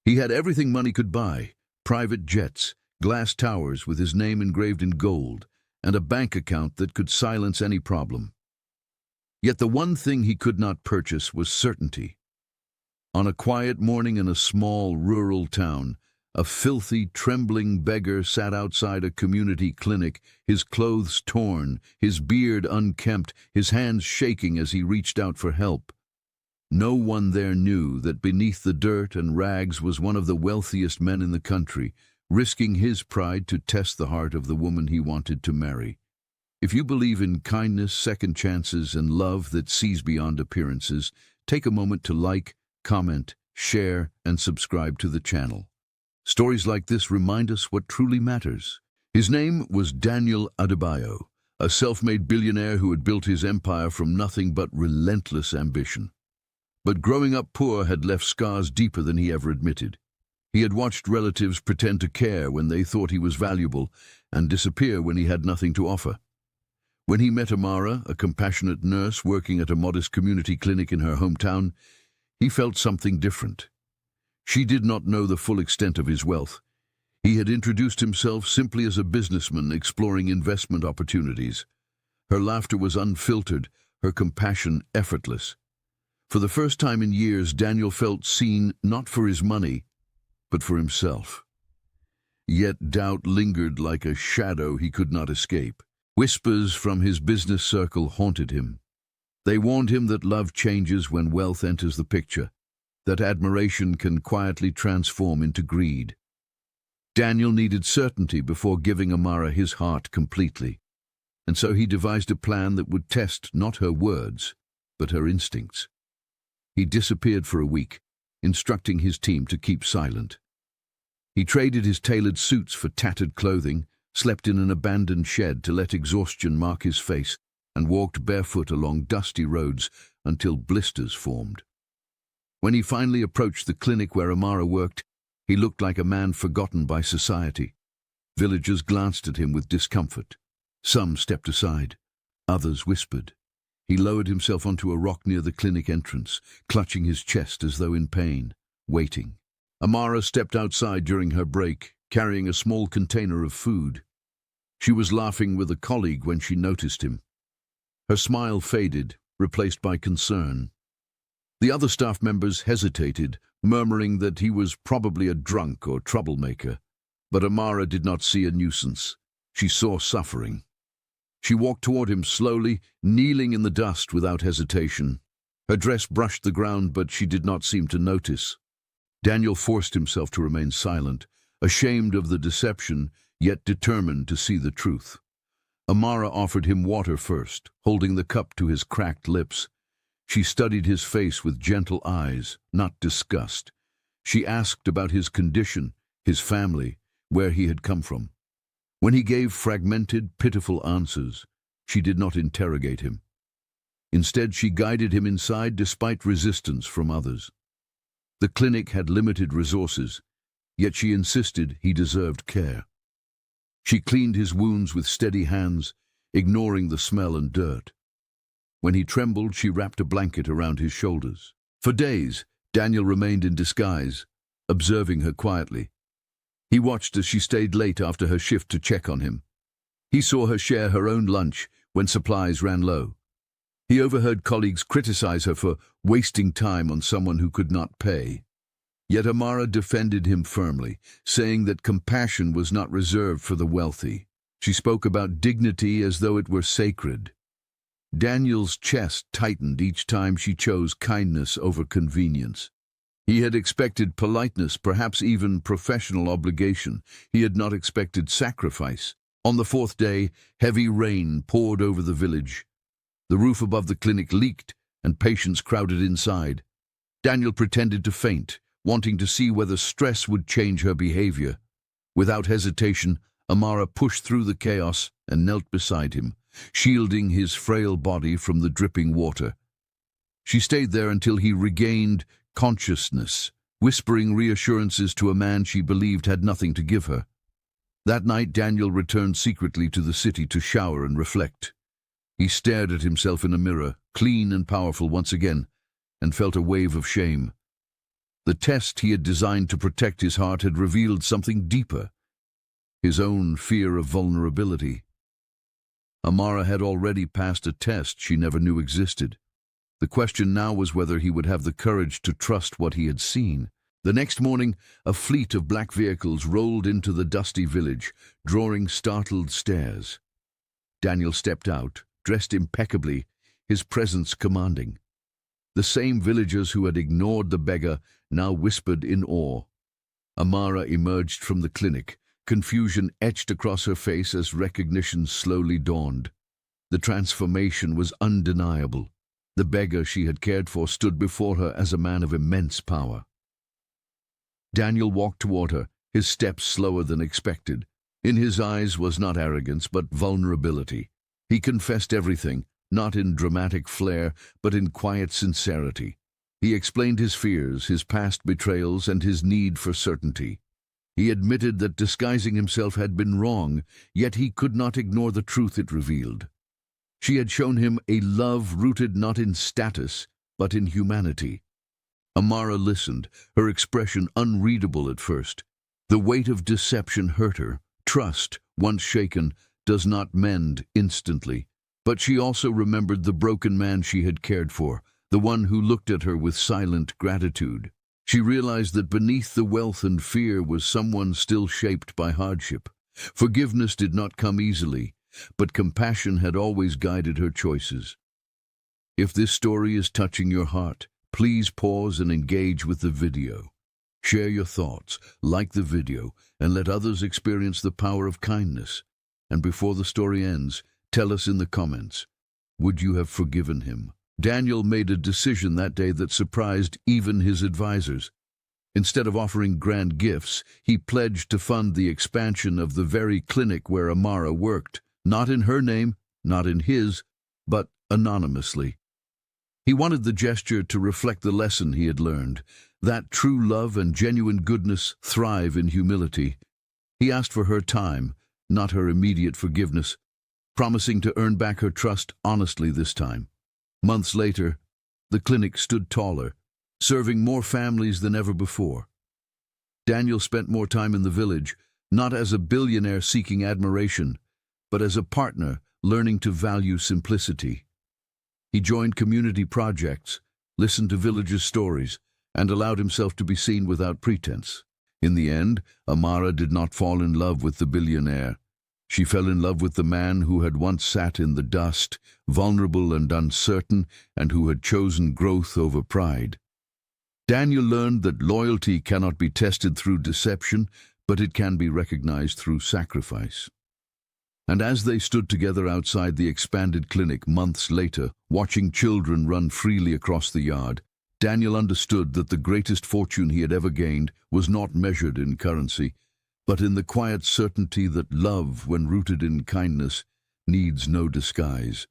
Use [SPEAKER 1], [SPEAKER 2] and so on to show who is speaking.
[SPEAKER 1] He had everything money could buy: private jets, glass towers with his name engraved in gold, and a bank account that could silence any problem. Yet the one thing he could not purchase was certainty. On a quiet morning in a small rural town, a filthy, trembling beggar sat outside a community clinic, his clothes torn, his beard unkempt, his hands shaking as he reached out for help. No one there knew that beneath the dirt and rags was one of the wealthiest men in the country, risking his pride to test the heart of the woman he wanted to marry. If you believe in kindness, second chances, and love that sees beyond appearances, take a moment to like, comment, share, and subscribe to the channel. Stories like this remind us what truly matters. His name was Daniel Adebayo, a self-made billionaire who had built his empire from nothing but relentless ambition. But growing up poor had left scars deeper than he ever admitted. He had watched relatives pretend to care when they thought he was valuable and disappear when he had nothing to offer. When he met Amara, a compassionate nurse working at a modest community clinic in her hometown, he felt something different. She did not know the full extent of his wealth. He had introduced himself simply as a businessman exploring investment opportunities. Her laughter was unfiltered, her compassion effortless. For the first time in years, Daniel felt seen not for his money, but for himself. Yet doubt lingered like a shadow he could not escape. Whispers from his business circle haunted him. They warned him that love changes when wealth enters the picture, that admiration can quietly transform into greed. Daniel needed certainty before giving Amara his heart completely, and so he devised a plan that would test not her words, but her instincts. He disappeared for a week, instructing his team to keep silent. He traded his tailored suits for tattered clothing, slept in an abandoned shed to let exhaustion mark his face, and walked barefoot along dusty roads until blisters formed. When he finally approached the clinic where Amara worked, he looked like a man forgotten by society. Villagers glanced at him with discomfort. Some stepped aside. Others whispered. He lowered himself onto a rock near the clinic entrance, clutching his chest as though in pain, waiting. Amara stepped outside during her break, carrying a small container of food. She was laughing with a colleague when she noticed him. Her smile faded, replaced by concern. The other staff members hesitated, murmuring that he was probably a drunk or troublemaker. But Amara did not see a nuisance. She saw suffering. She walked toward him slowly, kneeling in the dust without hesitation. Her dress brushed the ground, but she did not seem to notice. Daniel forced himself to remain silent, ashamed of the deception, yet determined to see the truth. Amara offered him water first, holding the cup to his cracked lips. She studied his face with gentle eyes, not disgust. She asked about his condition, his family, where he had come from. When he gave fragmented, pitiful answers, she did not interrogate him. Instead, she guided him inside despite resistance from others. The clinic had limited resources, yet she insisted he deserved care. She cleaned his wounds with steady hands, ignoring the smell and dirt. When he trembled, she wrapped a blanket around his shoulders. For days, Daniel remained in disguise, observing her quietly. He watched as she stayed late after her shift to check on him. He saw her share her own lunch when supplies ran low. He overheard colleagues criticize her for wasting time on someone who could not pay. Yet Amara defended him firmly, saying that compassion was not reserved for the wealthy. She spoke about dignity as though it were sacred. Daniel's chest tightened each time she chose kindness over convenience. He had expected politeness, perhaps even professional obligation. He had not expected sacrifice. On the fourth day, heavy rain poured over the village. The roof above the clinic leaked, and patients crowded inside. Daniel pretended to faint, wanting to see whether stress would change her behavior. Without hesitation, Amara pushed through the chaos and knelt beside him, shielding his frail body from the dripping water. She stayed there until he regained consciousness, whispering reassurances to a man she believed had nothing to give her. That night, Daniel returned secretly to the city to shower and reflect. He stared at himself in a mirror, clean and powerful once again, and felt a wave of shame. The test he had designed to protect his heart had revealed something deeper, his own fear of vulnerability. Amara had already passed a test she never knew existed. The question now was whether he would have the courage to trust what he had seen. The next morning, a fleet of black vehicles rolled into the dusty village, drawing startled stares. Daniel stepped out, dressed impeccably, his presence commanding. The same villagers who had ignored the beggar now whispered in awe. Amara emerged from the clinic, confusion etched across her face as recognition slowly dawned. The transformation was undeniable. The beggar she had cared for stood before her as a man of immense power. Daniel walked toward her, his steps slower than expected. In his eyes was not arrogance, but vulnerability. He confessed everything, not in dramatic flair, but in quiet sincerity. He explained his fears, his past betrayals, and his need for certainty. He admitted that disguising himself had been wrong, yet he could not ignore the truth it revealed. She had shown him a love rooted not in status, but in humanity. Amara listened, her expression unreadable at first. The weight of deception hurt her. Trust, once shaken, does not mend instantly. But she also remembered the broken man she had cared for, the one who looked at her with silent gratitude. She realized that beneath the wealth and fear was someone still shaped by hardship. Forgiveness did not come easily, but compassion had always guided her choices. If this story is touching your heart, please pause and engage with the video. Share your thoughts, like the video, and let others experience the power of kindness. And before the story ends, tell us in the comments, would you have forgiven him? Daniel made a decision that day that surprised even his advisors. Instead of offering grand gifts, he pledged to fund the expansion of the very clinic where Amara worked, not in her name, not in his, but anonymously. He wanted the gesture to reflect the lesson he had learned, that true love and genuine goodness thrive in humility. He asked for her time, not her immediate forgiveness, promising to earn back her trust honestly this time. Months later, the clinic stood taller, serving more families than ever before. Daniel spent more time in the village, not as a billionaire seeking admiration, but as a partner learning to value simplicity. He joined community projects, listened to villagers' stories, and allowed himself to be seen without pretense. In the end, Amara did not fall in love with the billionaire. She fell in love with the man who had once sat in the dust, vulnerable and uncertain, and who had chosen growth over pride. Daniel learned that loyalty cannot be tested through deception, but it can be recognized through sacrifice. And as they stood together outside the expanded clinic months later, watching children run freely across the yard, Daniel understood that the greatest fortune he had ever gained was not measured in currency, but in the quiet certainty that love, when rooted in kindness, needs no disguise.